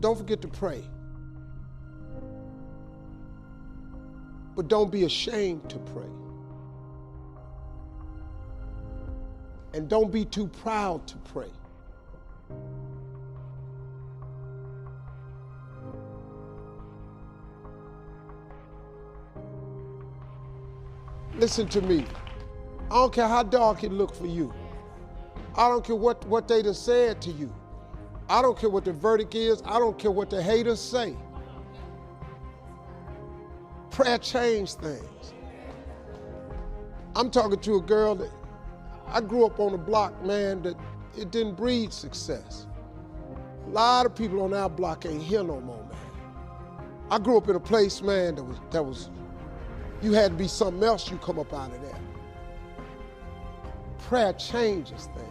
don't forget to pray. But don't be ashamed to pray. And don't be too proud to pray. Listen to me. I don't care how dark it look for you. I don't care what they done said to you. I don't care what the verdict is. I don't care what the haters say. Prayer changed things. I'm talking to a girl that I grew up on a block, man, that it didn't breed success. A lot of people on our block ain't here no more, man. I grew up in a place, man, that was you had to be something else, you come up out of there. Prayer changes things.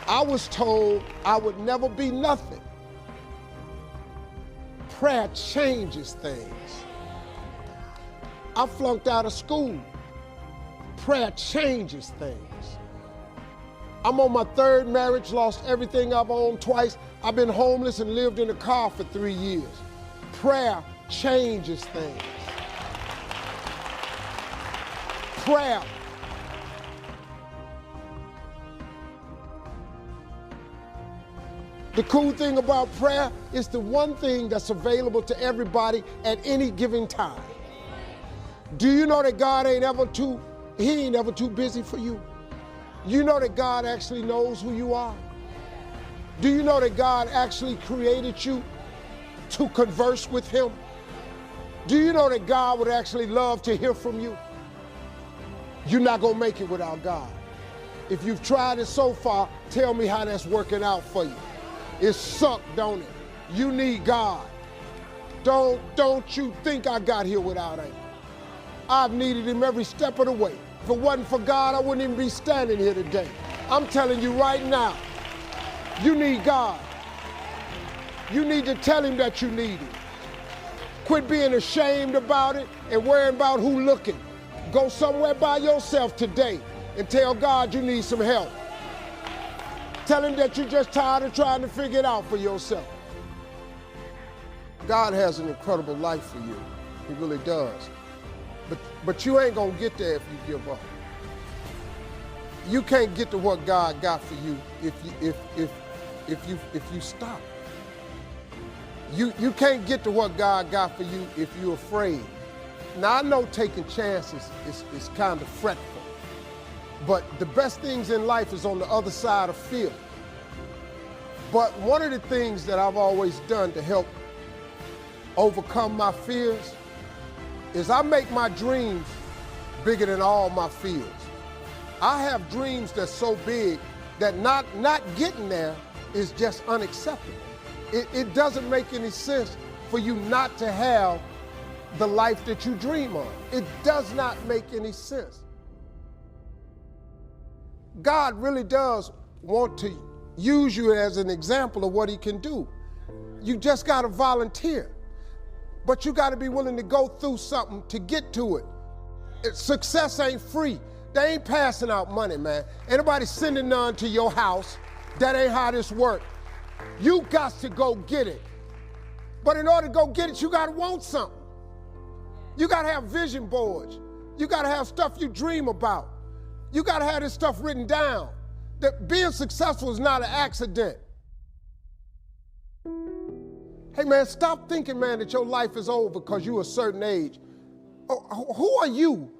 I was told I would never be nothing. Prayer changes things. I flunked out of school. Prayer changes things. I'm on my third marriage, lost everything I've owned twice. I've been homeless and lived in a car for 3 years. Prayer changes things. Prayer. The cool thing about prayer is the one thing that's available to everybody at any given time. Do you know that God ain't ever too busy for you? You know that God actually knows who you are? Do you know that God actually created you to converse with him? Do you know that God would actually love to hear from you? You're not gonna make it without God. If you've tried it so far, tell me how that's working out for you. It sucked, don't it? You need God. Don't you think I got here without him. I've needed him every step of the way. If it wasn't for God, I wouldn't even be standing here today. I'm telling you right now, you need God. You need to tell him that you need him. Quit being ashamed about it and worrying about who looking. Go somewhere by yourself today and tell God you need some help. Tell him that you're just tired of trying to figure it out for yourself. God has an incredible life for you. He really does. But you ain't gonna get there if you give up. You can't get to what God got for you if you stop. You can't get to what God got for you if you're afraid. Now I know taking chances is kind of fretful, but the best things in life is on the other side of fear. But one of the things that I've always done to help overcome my fears is I make my dreams bigger than all my fears. I have dreams that's so big that not getting there is just unacceptable. It doesn't make any sense for you not to have the life that you dream of. It does not make any sense. God really does want to use you as an example of what he can do. You just got to volunteer. But you got to be willing to go through something to get to it. Success ain't free. They ain't passing out money, man. Ain't nobody sending none to your house. That ain't how this works. You got to go get it. But in order to go get it, you got to want something. You got to have vision boards. You got to have stuff you dream about. You got to have this stuff written down. That being successful is not an accident. Hey, man, stop thinking, man, that your life is over because you're a certain age. Who are you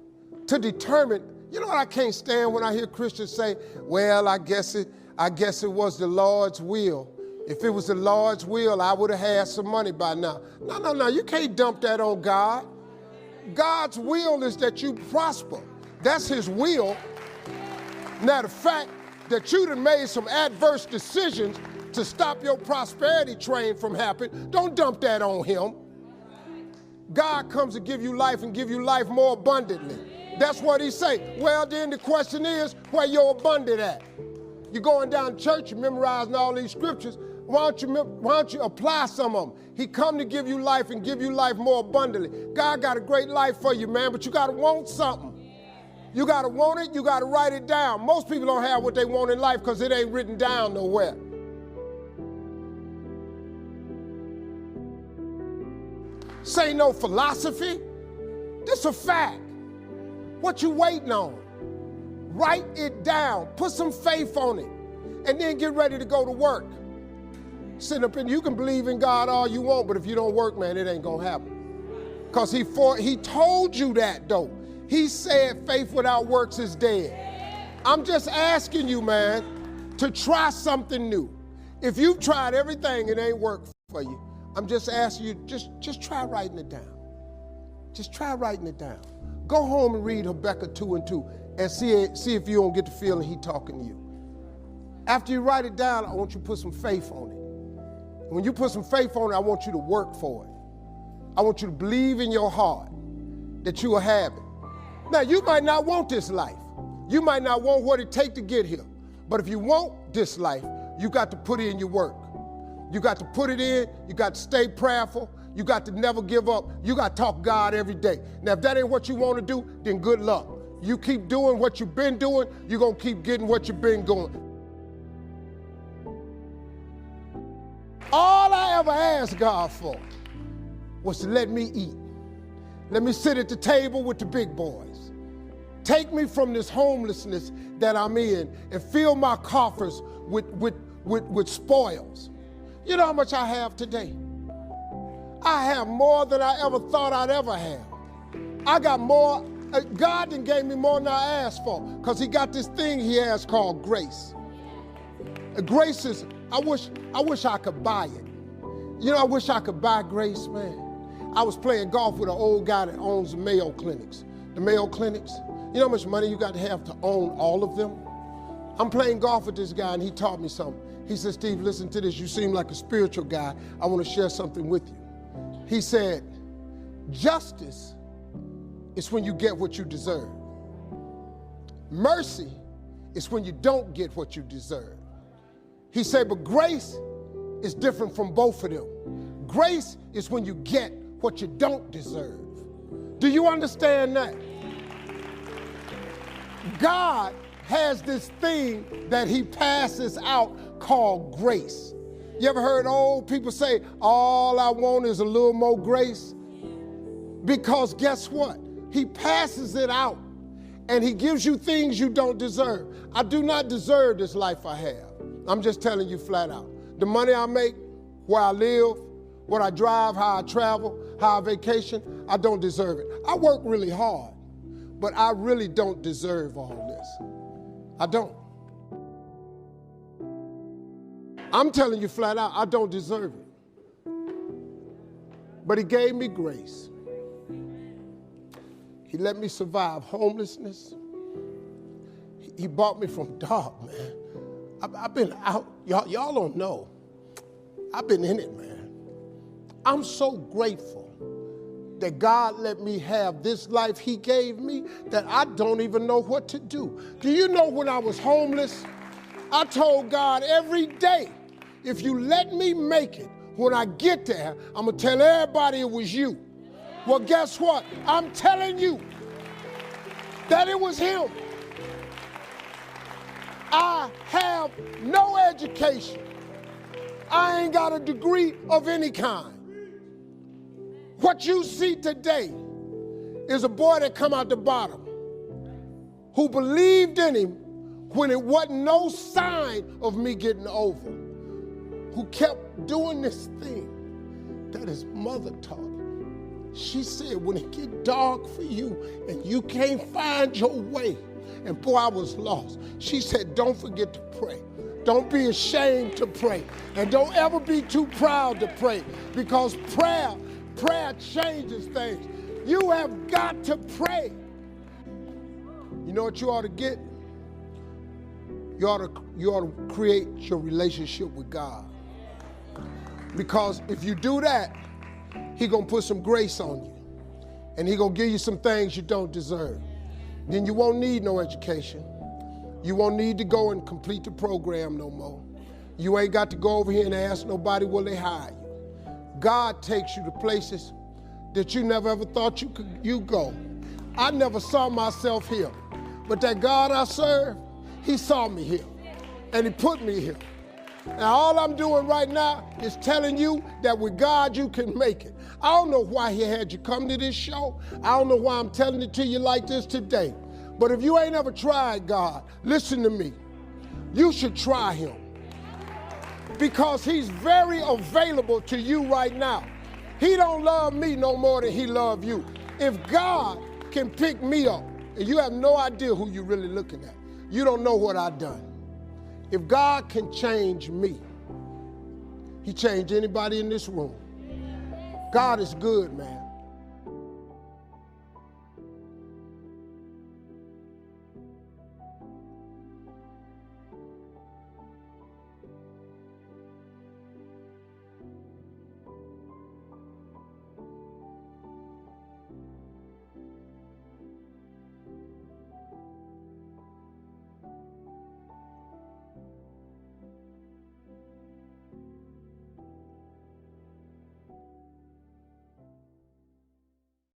to determine? You know what I can't stand when I hear Christians say, well, I guess it was the Lord's will. If it was the Lord's will, I would have had some money by now. No, you can't dump that on God. God's will is that you prosper. That's his will. Now, the fact that you done made some adverse decisions to stop your prosperity train from happening, don't dump that on him. God comes to give you life and give you life more abundantly. That's what he say. Well, then the question is, where your abundant at? You're going down to church, you're memorizing all these scriptures. Why don't you apply some of them? He come to give you life and give you life more abundantly. God got a great life for you, man, but you got to want something. You got to want it, you got to write it down. Most people don't have what they want in life because it ain't written down nowhere. This ain't no philosophy. This a fact. What you waiting on? Write it down. Put some faith on it. And then get ready to go to work. Sit up and you can believe in God all you want, but if you don't work, man, it ain't gonna happen. Because he told you that, though. He said faith without works is dead. I'm just asking you, man, to try something new. If you've tried everything, it ain't worked for you. I'm just asking you, just try writing it down. Just try writing it down. Go home and read Habakkuk 2:2 and see if you don't get the feeling he talking to you. After you write it down, I want you to put some faith on it. When you put some faith on it, I want you to work for it. I want you to believe in your heart that you will have it. Now, you might not want this life. You might not want what it takes to get here. But if you want this life, you got to put in your work. You got to put it in. You got to stay prayerful. You got to never give up. You got to talk to God every day. Now, if that ain't what you want to do, then good luck. You keep doing what you've been doing, you're going to keep getting what you've been doing. All I ever asked God for was to let me eat. Let me sit at the table with the big boys. Take me from this homelessness that I'm in and fill my coffers with spoils. You know how much I have today? I have more than I ever thought I'd ever have. I got more. God done gave me more than I asked for, because he got this thing he has called grace. Grace is, I wish I could buy it. You know, I wish I could buy grace, man. I was playing golf with an old guy that owns the Mayo Clinics. The Mayo Clinics, you know how much money you got to have to own all of them? I'm playing golf with this guy and he taught me something. He said, Steve, listen to this. You seem like a spiritual guy. I want to share something with you. He said, justice is when you get what you deserve. Mercy is when you don't get what you deserve. He said, but grace is different from both of them. Grace is when you get what you don't deserve. Do you understand that? God has this thing that he passes out called grace. You ever heard old people say, all I want is a little more grace? Because guess what? He passes it out and he gives you things you don't deserve. I do not deserve this life I have. I'm just telling you flat out. The money I make, where I live, what I drive, how I travel, how I vacation, I don't deserve it. I work really hard, but I really don't deserve all this. I don't. I'm telling you flat out, I don't deserve it. But he gave me grace. He let me survive homelessness. He brought me from dark, man. I've been out, y'all don't know. I've been in it, man. I'm so grateful that God let me have this life he gave me that I don't even know what to do. Do you know when I was homeless, I told God every day, if you let me make it, when I get there, I'm gonna tell everybody it was you. Well, guess what? I'm telling you that it was him. I have no education. I ain't got a degree of any kind. What you see today is a boy that come out the bottom who believed in him when it wasn't no sign of me getting over, who kept doing this thing that his mother taught him. She said, when it get dark for you and you can't find your way, and boy, I was lost. She said, don't forget to pray. Don't be ashamed to pray. And don't ever be too proud to pray, because prayer changes things. You have got to pray. You know what you ought to get? You ought to create your relationship with God. Because if you do that, he's going to put some grace on you. And he's going to give you some things you don't deserve. Then you won't need no education. You won't need to go and complete the program no more. You ain't got to go over here and ask nobody, will they hire you? God takes you to places that you never ever thought you go. I never saw myself here. But that God I serve, he saw me here. And he put me here. Now all I'm doing right now is telling you that with God you can make it. I don't know why he had you come to this show. I don't know why I'm telling it to you like this today. But if you ain't ever tried God, listen to me. You should try him. Because he's very available to you right now. He don't love me no more than he love you. If God can pick me up, and you have no idea who you're really looking at. You don't know what I've done. If God can change me, he changed anybody in this room. God is good, man.